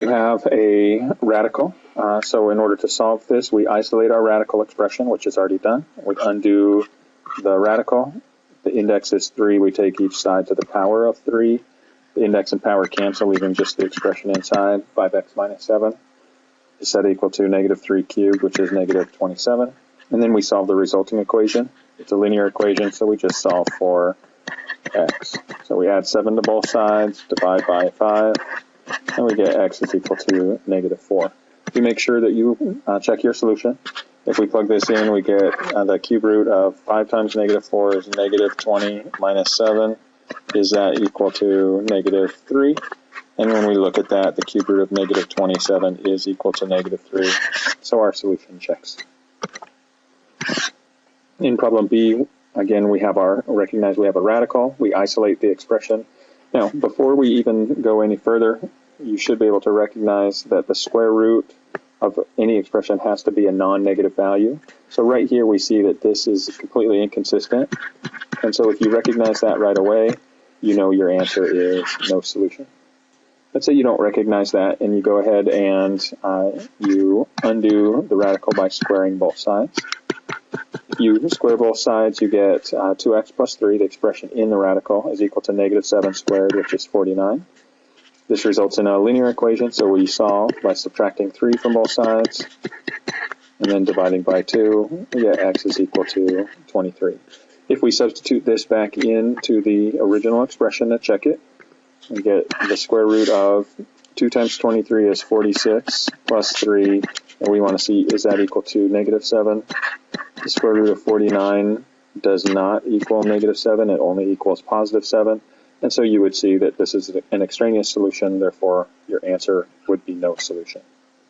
You have a radical. So in order to solve this, we isolate our radical expression, which is already done. We undo the radical. The index is 3. We take each side to the power of 3. The index and power cancel, leaving just the expression inside. 5x minus 7 is set equal to negative 3 cubed, which is negative 27. And then we solve the resulting equation. It's a linear equation, so we just solve for x. So we add 7 to both sides, divide by 5, and we get x is equal to negative 4. You make sure that you check your solution. If we plug this in, we get the cube root of 5 times negative 4 is negative 20 minus 7. Is that equal to negative 3? And when we look at that, the cube root of negative 27 is equal to negative 3. So our solution checks. In problem B, again, we recognize we have a radical. We isolate the expression. Now, before we even go any further, you should be able to recognize that the square root of any expression has to be a non-negative value. So right here we see that this is completely inconsistent. And so if you recognize that right away, you know your answer is no solution. Let's say you don't recognize that and you go ahead and you undo the radical by squaring both sides. If you square both sides, you get 2x plus 3, the expression in the radical, is equal to negative 7 squared, which is 49. This results in a linear equation, so we solve by subtracting 3 from both sides, and then dividing by 2, we get x is equal to 23. If we substitute this back into the original expression to check it, we get the square root of 2 times 23 is 46, plus 3, and we want to see, is that equal to negative 7? The square root of 49 does not equal negative 7, it only equals positive 7. And so you would see that this is an extraneous solution, therefore your answer would be no solution.